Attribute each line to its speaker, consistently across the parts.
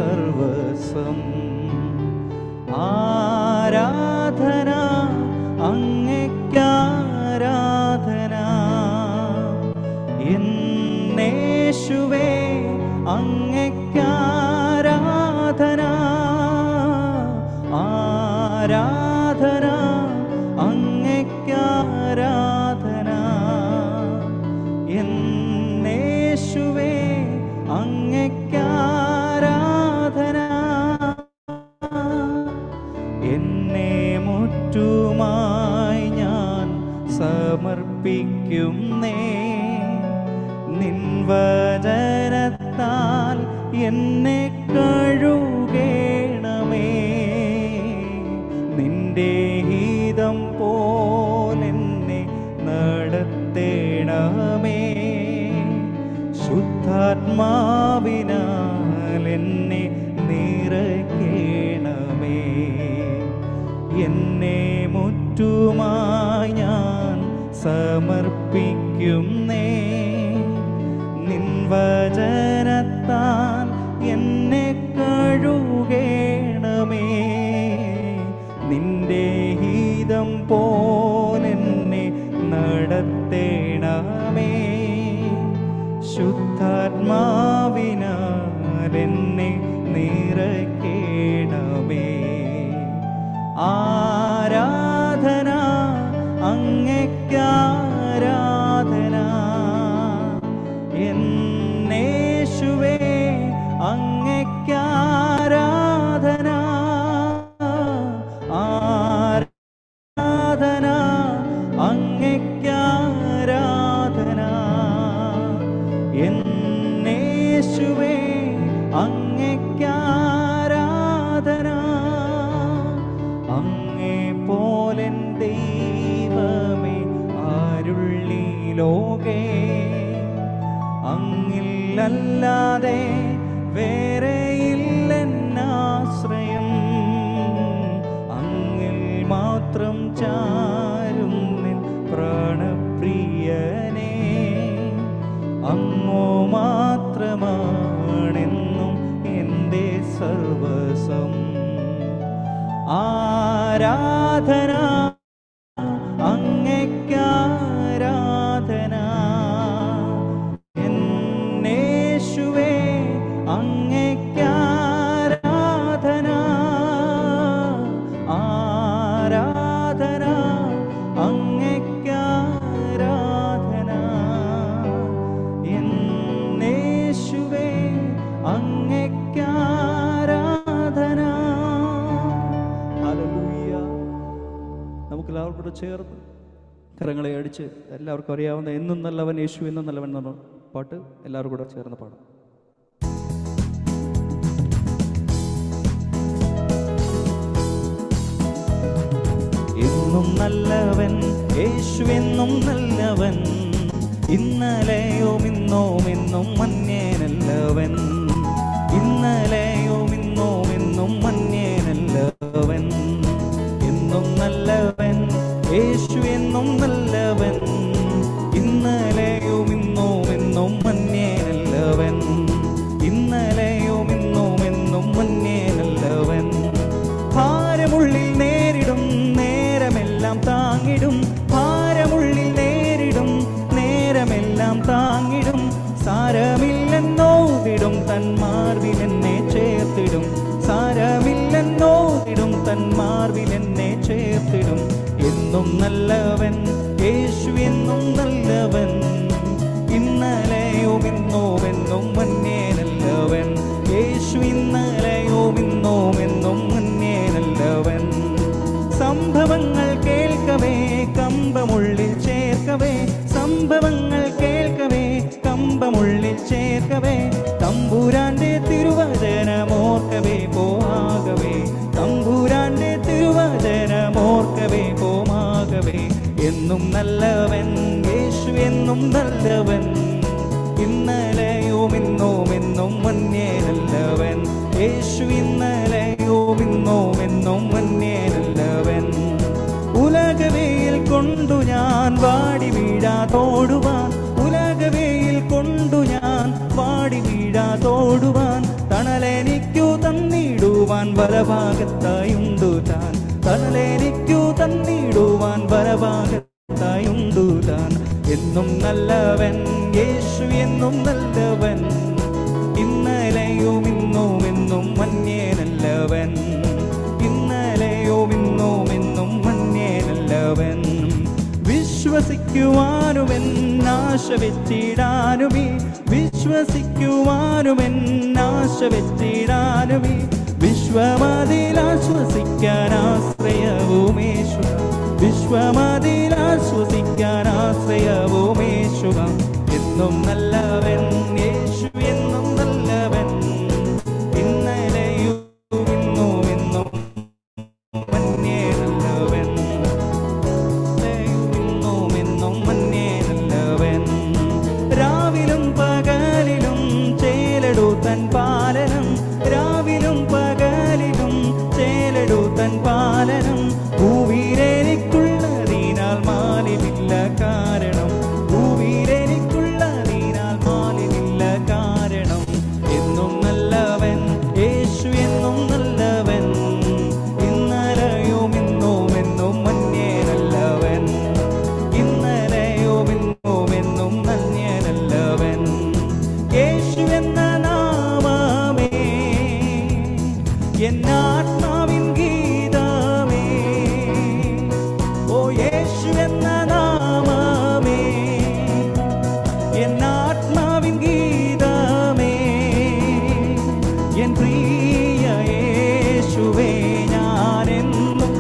Speaker 1: സർവസ്വം. ആരാധന അങ്ങേക്കാരാധന, എന്നേശുവേ അങ്ങേക്കാരാധന. ആരാധന അങ്ങേക്കാരാധന, എന്നേശുവേ അങ്ങേക്കാരാധന. എന്നെ മുറ്റുമായി ഞാൻ സമർപ്പിക്കുന്നേ, നിൻ വചനത്താൽ എന്നെ കഴുകേണമേ. നിന്റെ ഹിതം പോലെന്നെ നടത്തേണമേ. ശുദ്ധാത്മാവിനാൽ എന്നെ നിറയ്ക്കണമേ. എന്നെ മുറ്റുമായി ഞാൻ സമർപ്പിക്കുന്നേ, നിൻ വചനത്താൽ എന്നെ കഴുകേണമേ. നിന്റെ ഹിതം പോലെന്നെ നടത്തേണമേ. ശുദ്ധാത്മാവിനാൽ എന്നെ നിറയ്ക്കണമേ. ആരാധന അങ്ങേക്കാരാധന, എന്നേശുവേ അങ്ങേക്കാരാധന. ആരാധന അങ്ങേക്കാരാധന, എന്നേശുവേ അങ്ങേക്കാരാധന. അങ്ങേ പോലെൻ ദൈവമേ ആരുള്ളി ലോകേ, അങ്ങില്ലല്ലാതെ വേറെയില്ലെന്നാശ്രയം. അങ്ങിൽ മാത്രം ചാരും നിൻ പ്രാണപ്രിയനേ, അങ്ങോ മാത്രമാണെന്നും എൻ്റെ സർവസ്വം. ആരാധന അങ്ങേക്കാരാധന, എന്നേശുവേ അങ്ങേക്കാരാധന. ആരാധന അങ്ങേക്കാരാധന, എന്നേശുവേ അങ്ങേക്കാരാധന. ഹല്ലേലൂയ. നമുക്കെല്ലാവർക്കും കൂടെ ചേർന്ന് കരങ്ങളെ അടിച്ച് എല്ലാവർക്കും അറിയാവുന്ന എന്നും നല്ലവൻ യേശു എന്നും നല്ലവൻ എന്ന പാട്ട് എല്ലാവരും കൂടെ ചേർന്ന് പാടാം. എന്നും നല്ലവൻ യേശു എന്നും നല്ലവൻ, ഇന്നലെയും ഇന്നും എന്നും മന്യനല്ലവൻ. ഇന്നലെയും ഇന്നും എന്നും മന്യനല്ലവൻ. എന്നും നല്ലവൻ യേശു എന്നും നല്ലവൻ, ഇന്നലെയും ഇന്നും എന്നും മന്യനല്ലവൻ. ഇന്നലെയും ഇന്നും എന്നും മന്യനല്ലവൻ. ഭാരമുള്ളിൽ നേരിടും നേരമെല്ലാം താങ്ങിടും, ഭാരമുള്ളിൽ നേരിടും നേരമെല്ലാം താങ്ങിടും. സാരമില്ലെന്നോതിടും തൻ മാർവിലെന്നെ ചേർത്തിടും, സാരമില്ലെന്നോതിടും തൻ മാർവിലെന്നെ ചേർത്തിടും. എന്നും നല്ലവൻ യേശു എന്നും നല്ലവൻ, ഇന്നലെയും ഇന്നും എന്നും മന്യനല്ലവൻ. യേശു ഇന്നലെയും ഇന്നും എന്നും മന്യനല്ലവൻ. സംഭവങ്ങൾ കേൾക്കവേ കമ്പമുള്ളിൽ ചേർക്കവേ, സംഭവങ്ങൾ കേൾക്കവേ കമ്പമുള്ളിൽ ചേർക്കവേ. തമ്പുരാന്റെ തിരുവചനമോർക്കവേ പോമാകവേ, തമ്പുരാന്റെ തിരുവചനമോർക്കവേ പോമാകവേ. എന്നും നല്ലവൻ യേശു എന്നും നല്ലവൻ, ഇന്നലെയും ഇന്നും എന്നും മന്യനല്ലവൻ. യേശു ഇന്നലെയും ഇന്നും എന്നും മന്യനല്ലവൻ. ഉലകവേയിൽ കൊണ്ടു ഞാൻ വാടി വീഴാതോടുവാൻ, ഉലകവേയിൽ കൊണ്ടു ഞാൻ വാടി വീഴാതോടുവാൻ. തണലെനിക്കു തന്നിടുവാൻ വലഭാഗത്തായുണ്ടു താൻ. തണലെനിക്കു തന്നിടുവാൻ വലഭാഗത്തായുണ്ടു താൻ. എന്നും നല്ലവൻ യേശു, എന്നും നല്ലവൻ. ഇന്നലെയും ഇന്നും എന്നും മന്യേനല്ലവൻ. ഇന്നലെയും ഇന്നും എന്നും മന്യേനല്ലവൻ. വിശ്വസിക്കുവാനുമെൻ ആശ വെച്ചിടാനുമേ, വിശ്വസിക്കുവാനുമെൻ ആശ വെച്ചിടാനുമേ. വിശ്വമതിലാശ്വസിക്കാൻ ആശ്രയവുമേശു, വിശ്വമതിലാശ്വസിക്കാൻ ആശ്രയവുമേശുക. എന്നും നല്ലവൻ യേശു, എന്നും നല്ലവൻ. ഇന്നലെയും ഇന്നും എന്നും മന്യേനല്ലവൻ. ഇന്നും എന്നും മന്യേനല്ലവൻ. രാവിലും പകലിലും ചേലടു തൻ പാലനം, രാവിലും പകലിലും ചേലടു തൻ പാലനം. ഭൂവിലെനിക്കുള്ളതിനാൽ മാലിമില്ല കാരണം, ഭൂവിലെനിക്കുള്ളതിനാൽ മാലിമില്ല കാരണം. എന്നും നല്ലവൻ യേശു, എന്നും നല്ലവൻ. ഇന്നലെയും ഇന്നും എന്നും മന്യേനല്ലവൻ. ഇന്നലെയും ഇന്നും എന്നും മന്യേനല്ലവൻ. യേശു എന്ന നാമമേ എന്നാത്മാവിൻ ഗീതമേ. ഓ യേശു എന്ന നാമമേ എന്നാത്മാവിൻ ഗീതമേ. എൻ പ്രിയ യേശുവേ ഞാനെന്നും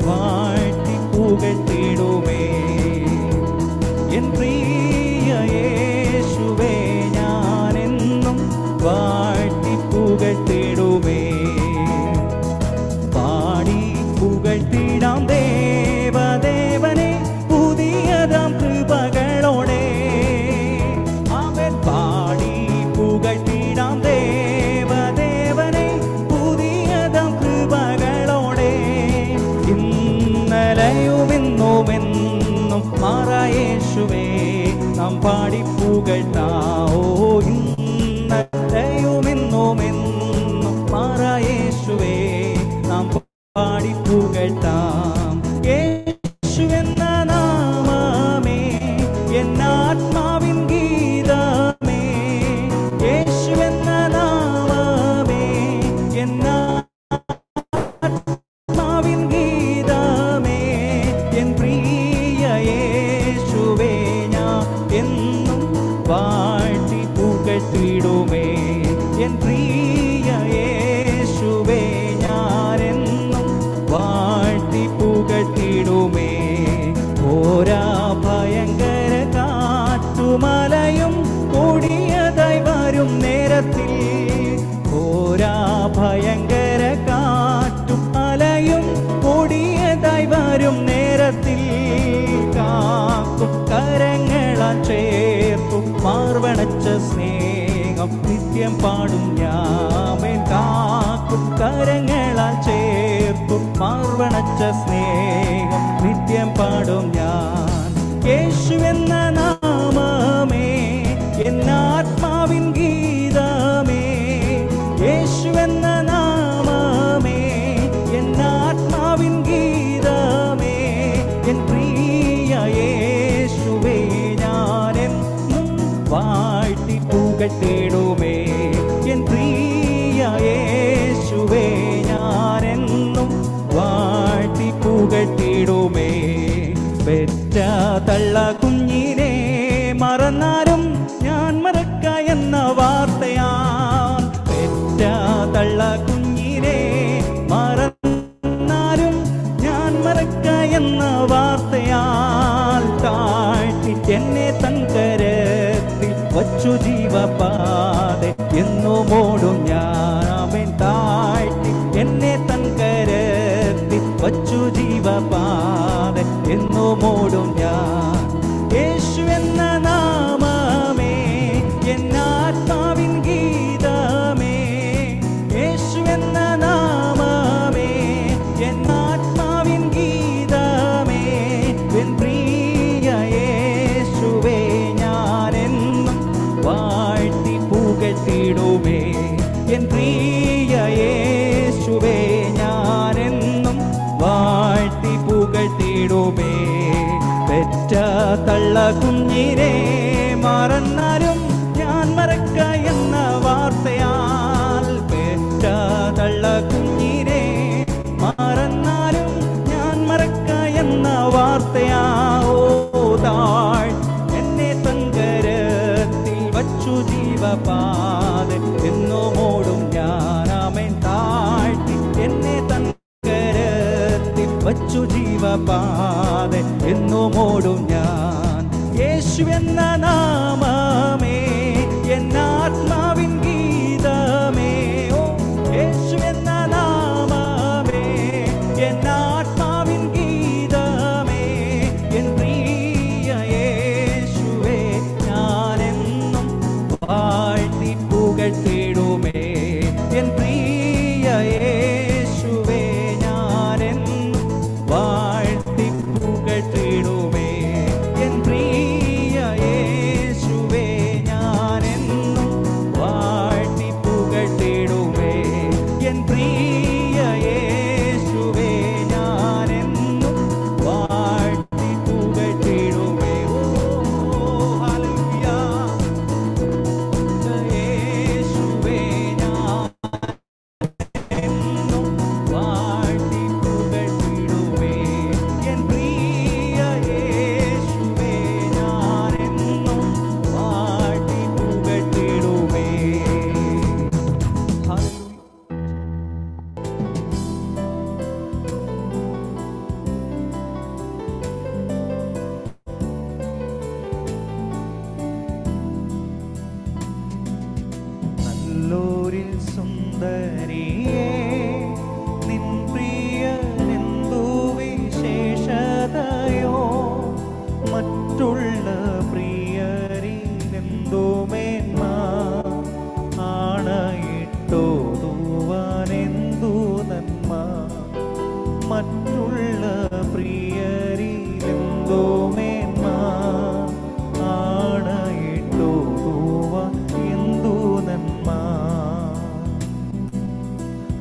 Speaker 1: വാഴ്ത്തി പുകഴ്ത്തിടുമേ. എൻ പ്രിയ യേശുവേ ഞാനെന്നും വാഴ്ത്തി പുകഴ്ത്തിടുമേ. പാടി പുകഴ്ത്തിടാം ദേവദേവനെ പുതിയതാം കൃപകളോടെ. അവൻ പാടി പുകഴ്ത്തിടാം ദേവദേവനെ പുതിയതാം കൃപകളോടെ. ഇന്നലെയും ഇന്നും എന്നും മാറായേശുവേ നാം പാടി പുകഴ്ത്താം. ഓ ഇന്നലെയും ഇന്നും എന്നും മാറായേശുവേ നാം പാടി പുകഴ്ത്താം. യേശു എന്ന നാമമേ എന്നാത്മാവിൻ ഗീതമേ. യേശു എന്ന നാമമേ എന്നാത്മാവിൻ ഗീതമേ. എൻ പ്രിയ യേശുവേ ഞാൻ എന്നും വാഴ്ത്തി പുകഴ്ത്തിടുമേ. എൻ പ്രിയ യേശുവേ ഞാനെന്നും വാഴ്ത്തി പുകഴ്ത്തിടുമേ. ഓരാ ഭയങ്കര കാറ്റുമലയും കൊടിയതായി വരും നേരത്തിൽ, ഓരാ ഭയങ്കര കാറ്റും അലയും കൊടിയതായി വരും നേരത്തിൽ. കാക്കും കരങ്ങളാൽ ചേർത്തു മാർവണച്ച സ്നേഹം നിത്യം പാടും ഞാമേൻ. കാക്കും കരങ്ങളാൽ ചേർത്തു മാർവണച്ച സ്നേഹം നിത്യം പാടും ഞാൻ. യേശു എന്ന നാമമേ എന്നാത്മാവിൻ ഗീതമേ. യേശു എന്ന നാമമേ എന്നാത്മാവിൻ ഗീതമേ. എൻ പ്രിയ യേശുവേ ഞാനെന്നും വാഴ്ത്തി പുകഴ്ത്തിടുമേ. എൻ പ്രിയ യേശുവേ ഞാനെന്നും വാഴ്ത്തി പുകഴ്ത്തിടുമേ. പെറ്റ തള്ള കുഞ്ഞിനെ മറന്നാലും ഞാൻ മറക്ക എന്ന വാർത്തയാൽ. പെറ്റ തള്ള കുഞ്ഞിനെ മറന്നാലും ഞാൻ മറക്ക എന്ന വാർത്തയാൽ. താഴ്ത്തി എന്നെ തൻ കരത്തിൽ വച്ചു ജീവപാതെ എന്നും ഓടും ഞാൻ. അവൻ താഴ്ത്തി എന്നെ തൻ കരത്തിൽ വച്ചു ജീവപാതെ എന്നും ഓടും ഞാൻ. യേശു എന്ന നാമമേ എന്നാത്മാവിൻ ഗീതമേ. യേശു പ്രിയ യേശുവേ ഞാനെന്നും വാഴ്ത്തി പുകഴ്ത്തിടുമേ. പെറ്റ തള്ള കുഞ്ഞിനെ മറന്നാലും ഞാൻ മറക്ക എന്ന വാർത്തയാൽ, പെറ്റ തള്ള കുഞ്ഞിനെ മറന്നാലും ഞാൻ മറക്ക എന്ന വാർത്തയാ. ഓ താഴ് എന്നെ തങ്കരത്തിൽ വച്ചു ജീവപാത എന്നോടും ഞാൻ ആമേൻ താഴ്ത്തി എന്നെ തങ്കരത്തിൽ വച്ചു ജീവപാത എന്നോടും ഞാൻ. യേശു എന്ന നാമമേ എന്നാത്മാവിൻ ഗീതമേ. ഓ യേശു എന്ന നാമമേ എന്നാത്മാവിൻ ഗീതമേ. എൻ പ്രിയ യേശുവേ ഞാനെന്നും വാഴ്ത്തി പുകഴ്ത്തിടുമേ. എൻ പ്രിയ യേശുവേ ഞാനെന്നും വാഴ്ത്തി പുകഴ്ത്തിടുമേ. എൻ പ്രിയ യേശുവേ ഞാനെന്നും വാഴ്ത്തി പുകഴ്ത്തിടുമേ. എൻ പ്രിയ യേശുവേ ഞാനെന്നും വാഴ്ത്തി പുകഴ്ത്തിടുമേ. ഓ ഹല്ലേലൂയ. യേശുവേ ഞാനെന്നും വാഴ്ത്തി പുകഴ്ത്തിടുമേ. എൻ പ്രിയ യേശുവേ ഞാനെന്നും വാഴ്ത്തി പുകഴ്ത്തിടുമേ. ഹല്ലേലൂയ. നല്ലൂരിൽ സുന്ദരിയേ നിൻ പ്രിയനെന്തു വിശേഷതയോ, മറ്റുള്ള പ്രിയരിലെന്തു മേന്മ, ആണയിട്ടോതുവാനെന്തു നന്മ, മറ്റുള്ള പ്രിയരിലെന്തു മേന്മ, ആണയിട്ടോതുവാൻ എന്തു നന്മ.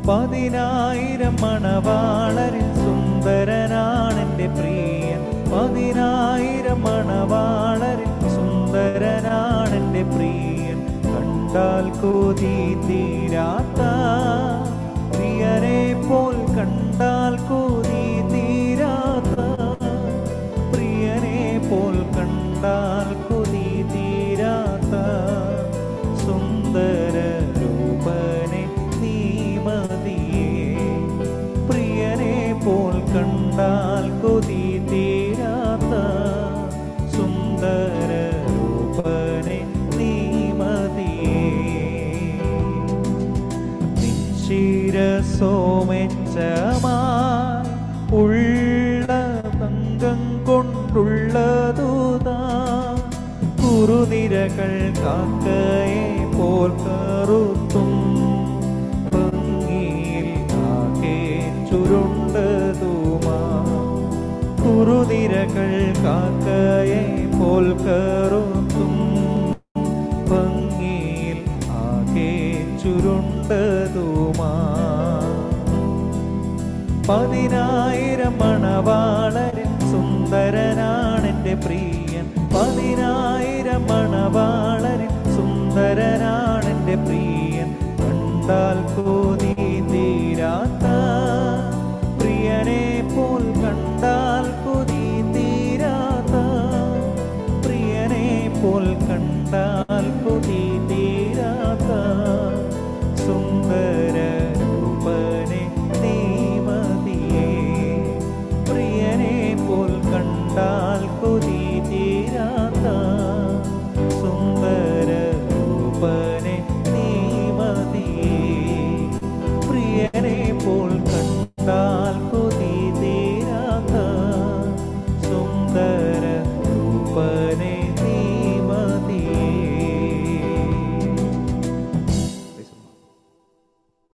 Speaker 1: 10,000 മണവാളരിൽ സുന്ദരനാണെൻ്റെ പ്രിയൻ. 10,000 മണവാളരിൽ സുന്ദരനാണെൻ്റെ പ്രിയൻ. കണ്ടാൽ കൊതി തീരാത്ത പ്രിയനെ പോൽ, കണ്ടാൽ കൊതി തീരാത്ത പ്രിയനെ പോൽ, കണ്ടാൽ കൊതി തീരാത്ത സുന്ദര രൂപനെ നീ മതിയേ. പ്രിയനെ പോൽ കണ്ടാൽ കൊതി തീരാത്ത സുന്ദര രൂപനെ നീ മതിയേ. നിൻ ശിരസോമെച്ചമായി ഉള്ള തങ്കം കൊണ്ടുള്ളതുതാ, കുറുനിരകൾ കാക്കയെ പോൽ കറുത്തും ഭംഗിയിൽ ആകെ ചുരുണ്ടതുമാ. കുറുനിരകൾ കാക്കയെ പോൽ കറുത്തും ഭംഗിയിൽ ആകെ ചുരുണ്ടതുമാ. 10,000 മണവാളരിൽ സുന്ദരനാണെൻ്റെ പ്രിയൻ. 10,000 മണവാളരിൽ സുന്ദരനാണെൻ്റെ പ്രിയൻ. കണ്ടാൽ കൊതി തീരാത്ത